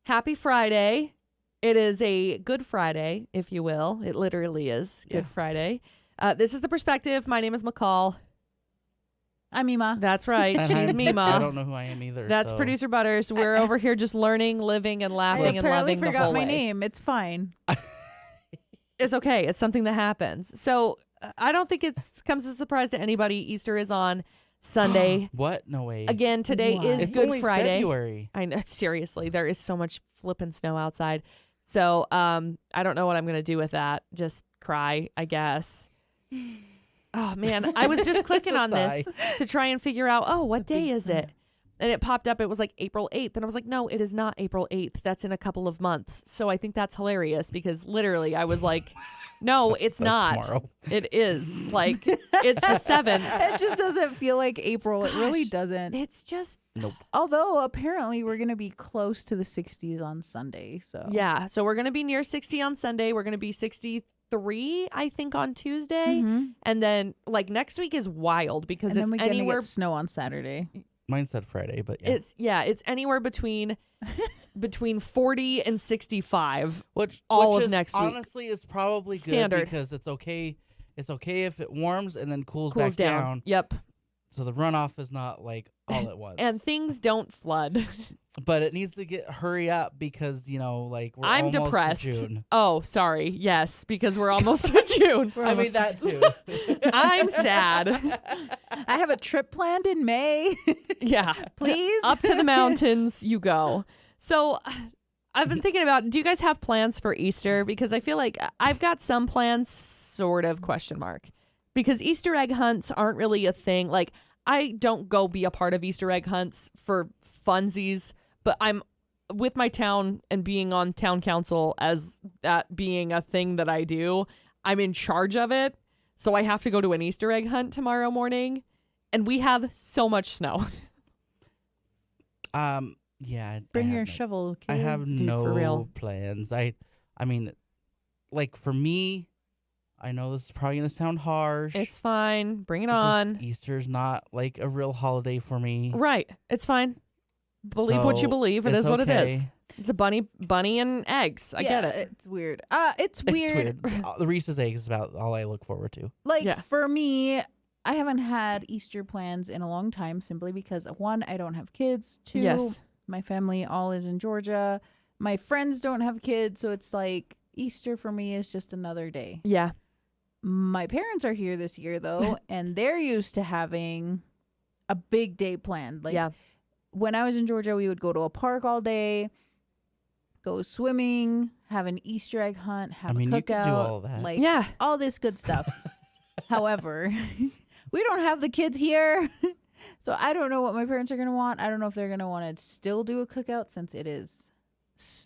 Happy Friday. It is a Good Friday, if you will. It literally is Good Friday. This is The Perspective. My name is McCall. I'm Mima. That's right. And She's Mima. I don't know who I am either. That's so. Producer Butters. We're over here just learning, living, and laughing and apparently loving the forgot whole my way. name. It's fine. It's okay. It's something that happens. So I don't think it comes as a surprise to anybody. Easter is on Sunday. What? No way. Again, today What? is it's Good only Friday. February. I know. Seriously, there is so much flipping snow outside. So I don't know what I'm going to do with that. Just cry, I guess. Oh, man. I was just clicking on this to try and figure out, what day is it? And it popped up. It was like April 8th. And I was like, no, it is not April 8th. That's in a couple of months. So I think that's hilarious because literally I was like, no, it's That's not. tomorrow. It is. Like, it's the 7th. It just doesn't feel like April. It really Gosh. doesn't. It's just, Nope. Although apparently we're going to be close to the 60s on Sunday. So yeah. So we're going to be near 60 on Sunday. We're going to be 63, I think, on Tuesday. Mhm. And then like next week is wild because And then it's we're going to anywhere get snow on Saturday. Mine said Friday, but yeah. it's anywhere between 40 and 65. Which all of is, next week. Honestly, it's probably Standard. good because it's okay. It's okay if it warms and then cools Cools back down. Yep. So the runoff is not like all at once. And things don't flood. But it needs to hurry up because, like we're I'm almost depressed. to June. Oh, sorry. Yes, because we're almost to June. I mean that too. I'm sad. I have a trip planned in May. Yeah. Please. Up to the mountains you go. So I've been thinking about, do you guys have plans for Easter? Because I feel like I've got some plans, sort of, question mark. Because Easter egg hunts aren't really a thing. Like, I don't go be a part of Easter egg hunts for funsies, but I'm with my town and being on town council as that being a thing that I do. I'm in charge of it. So I have to go to an Easter egg hunt tomorrow morning. And we have so much snow. Yeah. Bring I have your no- shovel. I have kids. Dude, for real. no plans. I mean, like for me, I know this is probably gonna sound harsh. It's fine. Bring it It's just on. Easter's not like a real holiday for me. Right. It's fine. Believe what you So, believe. It it's is what it is. okay. It's a bunny and eggs. I get it. It's weird. It's It's weird. The Reese's eggs is about all I look forward to. Like Yeah. for me, I haven't had Easter plans in a long time simply because one, I don't have kids. Two, Yes. my family all is in Georgia. My friends don't have kids, so it's like Easter for me is just another day. Yeah. My parents are here this year though, and they're used to having a big day planned. Like yeah. when I was in Georgia, we would go to a park all day, go swimming, have an Easter egg hunt, have a you cookout, could do all of that. like Yeah. all this good stuff. However, we don't have the kids here. So I don't know what my parents are going to want. I don't know if they're going to want to still do a cookout since it is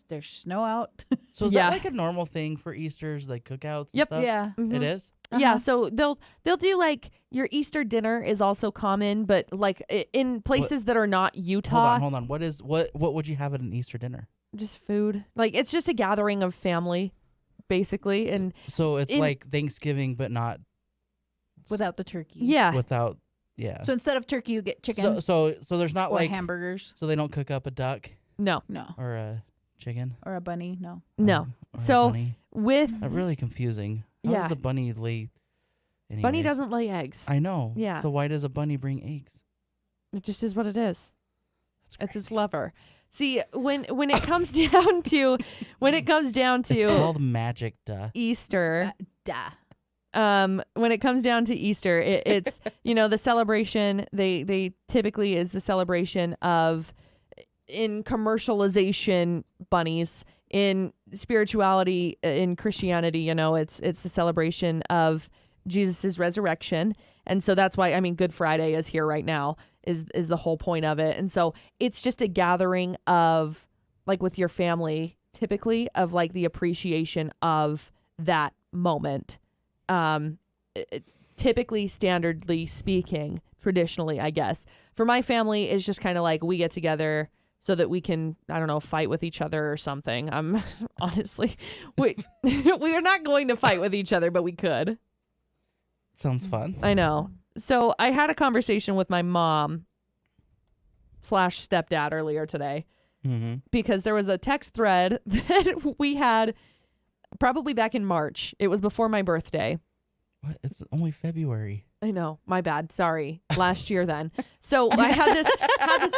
there's snow out. So is Yeah. that like a normal thing for Easter's, like cookouts? Yep. And stuff? Yeah. Mhm. It is. Yeah, Uh-huh. so they'll do like your Easter dinner is also common, but like in places that are not Utah, Hold on. What would you have at an Easter dinner? just food. Like it's just a gathering of family, basically, and So it's In- like Thanksgiving, but not Without the turkey. yeah, without. Yeah. So instead of turkey, you get chicken So there's not or like hamburgers. so they don't cook up a duck no, No. or a chicken. Or a bunny. No. no. Or a So bunny. with That's really confusing. How Yeah. does a bunny lay? bunny anyways? doesn't lay eggs. I know. Yeah. So why does a bunny bring eggs? It just is what it is. That's It's its crazy. lover. See, when it comes down to It's called magic, duh. Easter, Duh. when it comes down to Easter, it's the celebration. They typically is the celebration of in commercialization bunnies, in spirituality, in Christianity. It's the celebration of Jesus's resurrection, and so that's why Good Friday is here right now. Is the whole point of it, and so it's just a gathering of like with your family, typically of like the appreciation of that moment. Typically, standardly speaking, traditionally, I guess. For my family, it's just kind of like we get together so that we can, I don't know, fight with each other or something. I'm honestly, we are not going to fight with each other, but we could. Sounds fun. I know. So I had a conversation with my mom / stepdad earlier today. Mm-hmm. because there was a text thread that we had probably back in March. It was before my birthday. What? It's only February. I know, my bad. Sorry. Last year then. So I had this,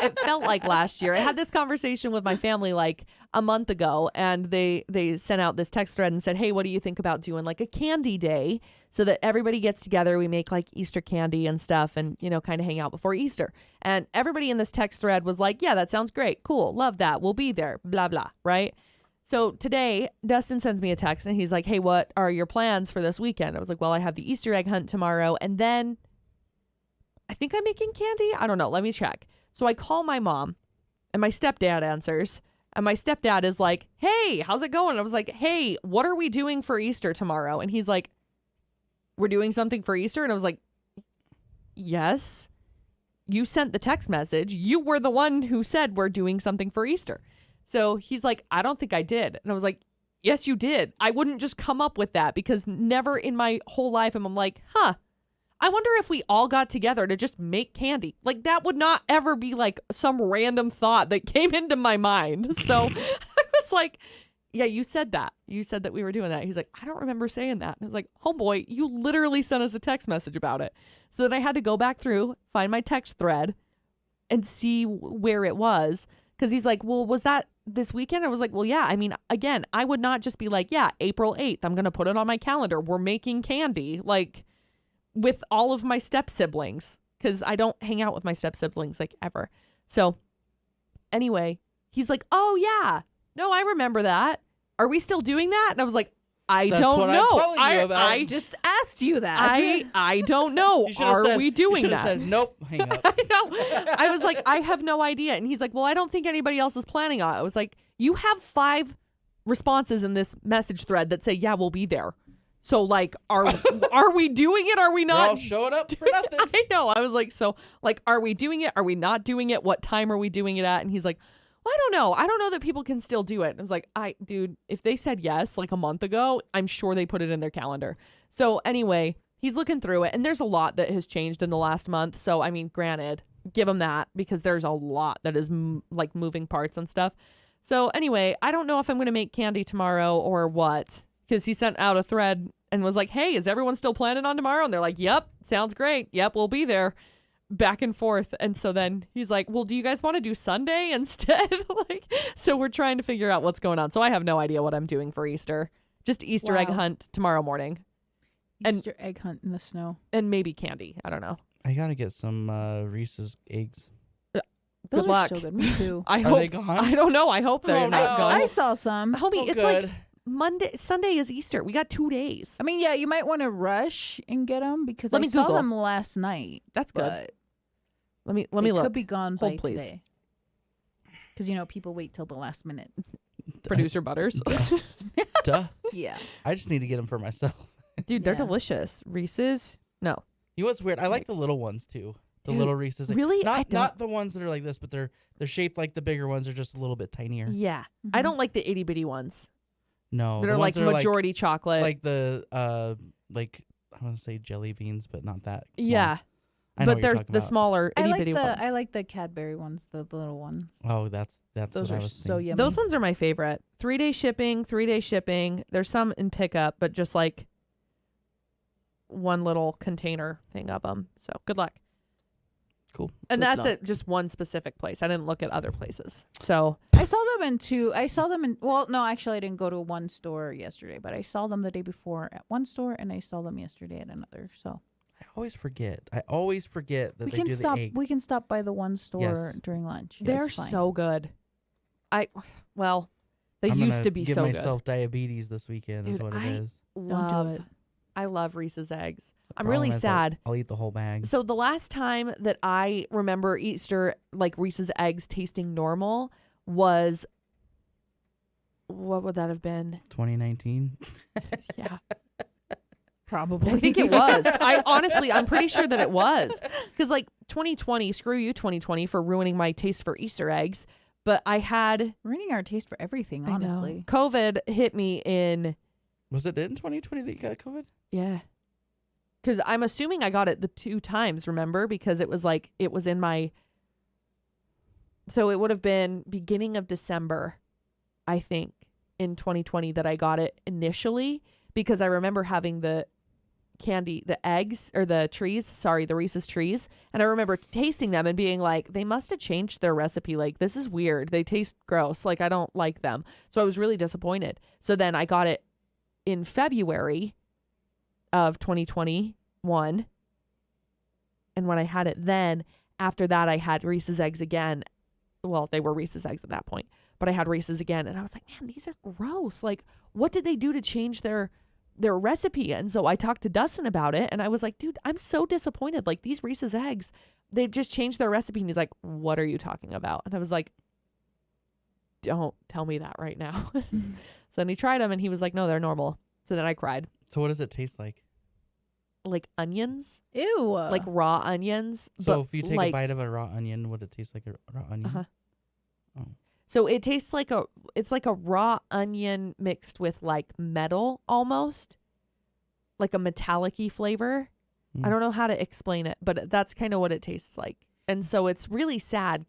it felt like last year. I had this conversation with my family like a month ago, and they sent out this text thread and said, hey, what do you think about doing like a candy day so that everybody gets together? We make like Easter candy and stuff and, you know, kind of hang out before Easter. And everybody in this text thread was like, yeah, that sounds great. Cool. Love that. We'll be there. Blah, blah. Right. So today, Dustin sends me a text and he's like, hey, what are your plans for this weekend? I was like, well, I have the Easter egg hunt tomorrow. And then I think I'm making candy. I don't know. Let me check. So I call my mom and my stepdad answers. And my stepdad is like, hey, how's it going? I was like, hey, what are we doing for Easter tomorrow? And he's like, we're doing something for Easter? And I was like, yes. You sent the text message. You were the one who said we're doing something for Easter. So he's like, I don't think I did. And I was like, yes, you did. I wouldn't just come up with that because never in my whole life am I like, I wonder if we all got together to just make candy. Like that would not ever be like some random thought that came into my mind. So I was like, yeah, you said that. You said that we were doing that. He's like, I don't remember saying that. And I was like, homeboy, you literally sent us a text message about it. So then I had to go back through, find my text thread and see where it was. Because he's like, well, was that this weekend? I was like, well, yeah. I mean, again, I would not just be like, yeah, April 8th. I'm going to put it on my calendar. We're making candy like with all of my step siblings because I don't hang out with my step siblings like ever. So anyway, he's like, oh, yeah. No, I remember that. Are we still doing that? And I was like, That's don't what know. I'm calling you about. I just asked you that. I don't know. You should've Are said- we doing you should've that? Said, nope. Hang up. I know. I was like, I have no idea. And he's like, well, I don't think anybody else is planning on it. I was like, you have 5 responses in this message thread that say, yeah, we'll be there. So like, are we doing it? Are we They're all not? showing up for nothing. I know. I was like, so like, are we doing it? Are we not doing it? What time are we doing it at? And he's like, well, I don't know. I don't know that people can still do it. And I was like, dude, if they said yes like a month ago, I'm sure they put it in their calendar. So anyway, he's looking through it and there's a lot that has changed in the last month. So, I mean, granted, give him that because there's a lot that is like moving parts and stuff. So anyway, I don't know if I'm going to make candy tomorrow or what, because he sent out a thread and was like, hey, is everyone still planning on tomorrow? And they're like, yep, sounds great. Yep, we'll be there. Back and forth. And so then he's like, well, do you guys want to do Sunday instead? Like, so we're trying to figure out what's going on. So I have no idea what I'm doing for Easter. Just Easter egg Wow. hunt tomorrow morning and- Easter egg hunt in the snow. and maybe candy. I don't know. I gotta get some Reese's eggs. Those Good are luck. so good. Me too. I Are hope. they gone? I don't know. I hope they're Oh, not no. gone. I saw some. Homie, Oh, it's good. like Sunday is Easter. We got 2 days. I mean, yeah, you might want to rush and get them because Let I me saw Google. them last night. That's good. But Let me they look. could be gone Hold, by please. today. Because people wait till the last minute. Producer Butters. Duh. Yeah. I just need to get them for myself. Dude, they're Yeah. delicious. Reese's? No. You know what's weird? I like the little ones too. The Dude, little Reese's. really? I Not don't- not the ones that are like this, but they're shaped like the bigger ones. Are just a little bit tinier. Yeah. I don't like the itty bitty ones No, that the are like ones that majority chocolate. like the like I want to say jelly beans, but not that. Small. yeah. I know But what you're they're talking the about. smaller I itty like bitty ones. I like the Cadbury ones, the little ones. Oh, that's Those what I are was so thinking. yummy. Those ones are my favorite. 3-day shipping, 3-day shipping. There's some in pickup, but just like one little container thing of them. So good luck. Cool. And Good that's luck. at just one specific place. I didn't look at other places. So I saw them in two. I saw them in. Well, no, actually, I didn't go to one store yesterday, but I saw them the day before at one store, and I saw them yesterday at another. So I always forget. I always forget that we they can do stop. the egg. We can stop by the one store Yes. during lunch. they're It's fine. so good. They I'm used gonna to be give so myself diabetes this weekend. Is Dude, what it is. good. Don't do it. I love Reese's eggs. I'm Problem really is sad. I'll eat the whole bag. So the last time that I remember Easter, like Reese's eggs tasting normal, was what would that have been? 2019. Yeah, Probably. I think it was. I'm pretty sure that it was, because like 2020, screw you 2020 for ruining my taste for Easter eggs. But I had ruining our taste for everything. I know, Honestly, COVID hit me in Was it in 2020 that you got COVID? yeah. Because I'm assuming I got it the 2 times, remember? Because it was like, it was in my So it would have been beginning of December, I think, in 2020 that I got it initially, because I remember having the candy, the eggs or the Reese's trees. And I remember tasting them and being like, they must have changed their recipe. Like, this is weird. They taste gross. Like, I don't like them. So I was really disappointed. So then I got it in February of 2021. And when I had it then, after that, I had Reese's eggs again. Well, they were Reese's eggs at that point, but I had Reese's again. And I was like, man, these are gross. Like, what did they do to change their recipe? And so I talked to Dustin about it, and I was like, dude, I'm so disappointed. Like, these Reese's eggs, they just changed their recipe. And he's like, what are you talking about? And I was like, don't tell me that right now. So then he tried them, and he was like, no, they're normal. So then I cried. So what does it taste like? Like onions, Ew. like raw onions. So but if you take like, a bite of a raw onion, would it taste like a raw onion? Uh-huh. Oh. So it tastes like it's like a raw onion mixed with like metal almost, like a metallic-y flavor. Mm. I don't know how to explain it, but that's kind of what it tastes like. And so it's really sad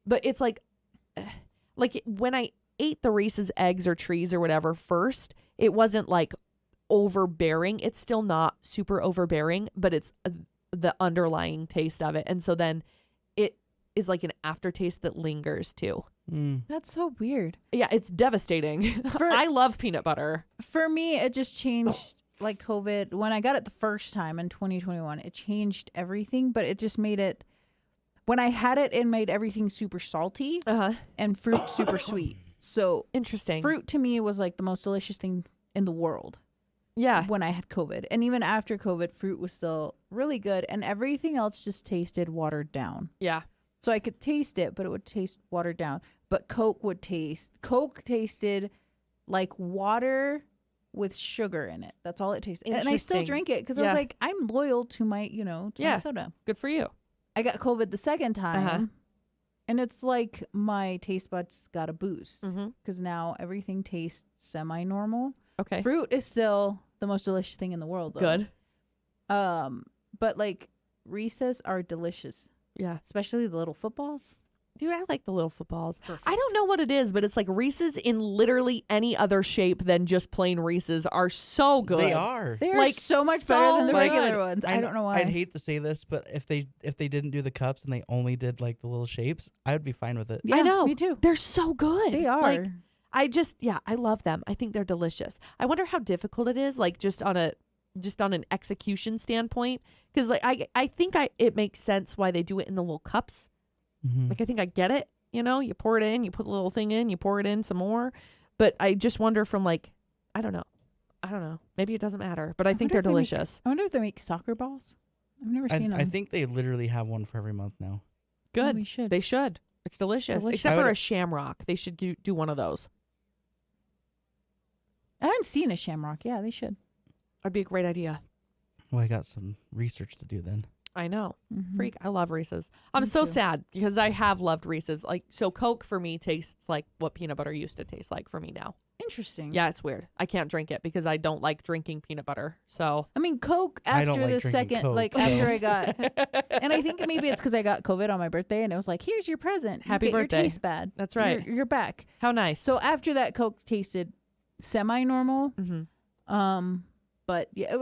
but it's like when I ate the Reese's eggs or trees or whatever first, it wasn't like overbearing. It's still not super overbearing, but it's the underlying taste of it. And so then it is like an aftertaste that lingers too. Mm. That's so weird. Yeah, it's devastating. I love peanut butter. For me, it just changed like COVID. When I got it the first time in 2021, it changed everything, but it just made it, when I had it, it made everything super salty and fruit super sweet. So Interesting. fruit to me was like the most delicious thing in the world. Yeah. When I had COVID. And even after COVID, fruit was still really good, and everything else just tasted watered down. Yeah. So I could taste it, but it would taste watered down. But Coke tasted like water with sugar in it. That's all it tasted. And I still Interesting. drink it because I was like, I'm loyal to my, to my soda. Good for you. I got COVID the second time. Uh-huh. And it's like my taste buds got a boost Mm-hmm. because now everything tastes semi-normal. Okay. Fruit is still the most delicious thing in the world, though. Good. But like Reese's are delicious, Yeah. especially the little footballs. Dude, I like the little footballs. Perfect. I don't know what it is, but it's like Reese's in literally any other shape than just plain Reese's are so good. They are. They're Like, so much better than the so regular good. ones. I don't know why. I'd hate to say this, but if they didn't do the cups and they only did like the little shapes, I would be fine with it. Yeah, I know. me too. They're so good. They are. Like, I love them. I think they're delicious. I wonder how difficult it is, like just on an execution standpoint, because like I think it makes sense why they do it in the little cups. Mm-hmm. Like I think I get it. You pour it in, you put the little thing in, you pour it in some more. But I just wonder from like, I don't know. Maybe it doesn't matter, but I think they're delicious. I wonder if they make soccer balls. I've never seen them. I think they literally have one for every month now. Good. We should. They should. It's delicious. Delicious. Except I for would- a shamrock. They should do one of those. I haven't seen a shamrock. Yeah, they should. That'd be a great idea. Well, I got some research to do then. I know. Mhm. Freak. I love Reese's. I'm Me so too. sad because I have loved Reese's. Like, so Coke for me tastes like what peanut butter used to taste like for me now. Interesting. Yeah, it's weird. I can't drink it because I don't like drinking peanut butter. So, I mean, Coke I don't after like the drinking second, Coke, like so- after I got, and I think maybe it's because I got COVID on my birthday, and it was like, here's your present. You Happy get birthday. Your taste bad. that's right. You're back. How nice. So after that, Coke tasted semi-normal. hmm But yeah,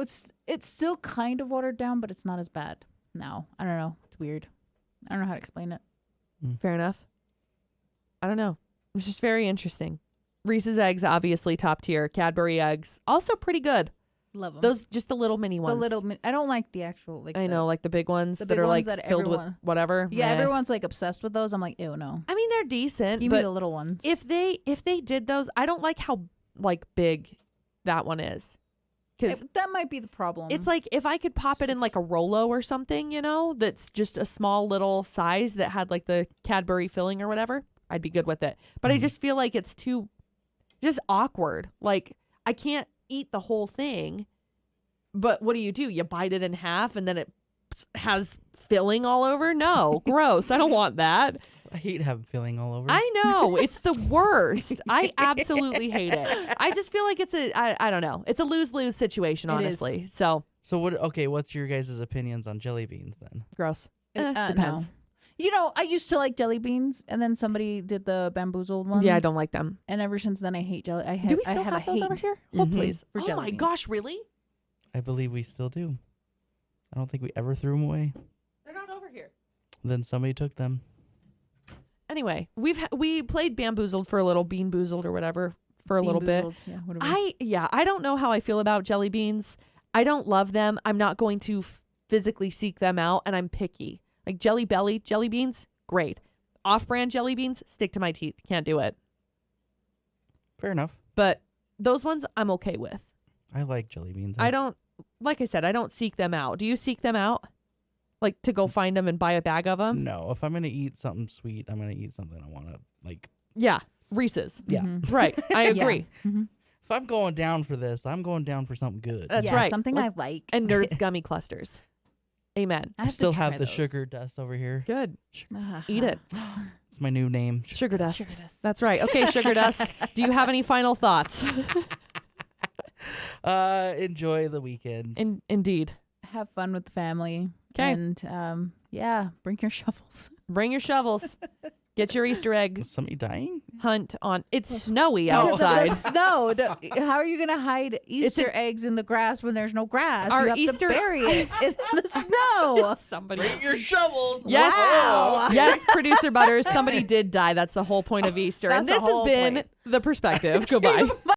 it's still kind of watered down, but it's not as bad now. I don't know. It's weird. I don't know how to explain it. fair enough. I don't know. It's just very interesting. Reese's eggs, obviously top tier. Cadbury eggs, also pretty good. Love them. Those, just the little mini ones. I don't like the actual like. I know, like the big ones the that big are ones like that filled with everyone- whatever. Yeah, Meh. everyone's like obsessed with those. I'm like, ew, no. I mean, they're decent, Give me but the little ones. if they did those, I don't like how like big that one is. Because that might be the problem. it's like if I could pop it in like a Rolo or something, that's just a small little size that had like the Cadbury filling or whatever, I'd be good with it. But I just feel like it's too just awkward. Like I can't eat the whole thing. But what do? You bite it in half and then it has filling all over? No, gross. I don't want that. I hate having filling all over. I know. It's the worst. I absolutely hate it. I just feel like it's I don't know. It's a lose-lose situation, It is. honestly. So So what's your guys' opinions on jelly beans then? gross. No. Depends. You know, I used to like jelly beans, and then somebody did the bamboozled ones. Yeah, I don't like them. And ever since then, I hate jelly. Do we still I have have a those hate over here? Hold, Mhm. please. for Oh jelly my beans. gosh, really? I believe we still do. I don't think we ever threw them away. They're not over here. Then somebody took them. Anyway, we played Bamboozled for a little, Bean Boozled or whatever for a little bit. Bean-boozled. Yeah, whatever. I don't know how I feel about jelly beans. I don't love them. I'm not going to physically seek them out, and I'm picky. Like Jelly Belly jelly beans, great. Off-brand jelly beans, stick to my teeth. Can't do it. Fair enough. But those ones I'm okay with. I like jelly beans. I don't, like I said, I don't seek them out. Do you seek them out? Like to go find them and buy a bag of them? No, if I'm gonna eat something sweet, I'm gonna eat something I want to like. Yeah, Reese's. Yeah. Mhm. Right, I Yeah. agree. Mhm. If I'm going down for this, I'm going down for something good. That's Yeah, right. Something Like- I like. And Nerds gummy clusters. Amen. I I have still to try have the those. sugar dust over here. Good. Uh-huh. Eat it. It's my new name. Sugar dust. Sugar dust. That's right. Okay, Sugar Dust. Do you have any final thoughts? Enjoy the weekend. Indeed. Have fun with the family. 'Kay. And yeah, bring your shovels. Bring your shovels. Get your Easter egg Was somebody dying? hunt on. It's snowy Because of the outside. snow. How are you gonna hide Easter eggs in the grass when there's no grass? Our You have Easter- to bury it in the snow. Somebody. your shovels. Yes. Wow. Yes, producer Butters. Somebody did die. That's the whole point of Easter. That's and the this has whole been point. The Perspective. Goodbye.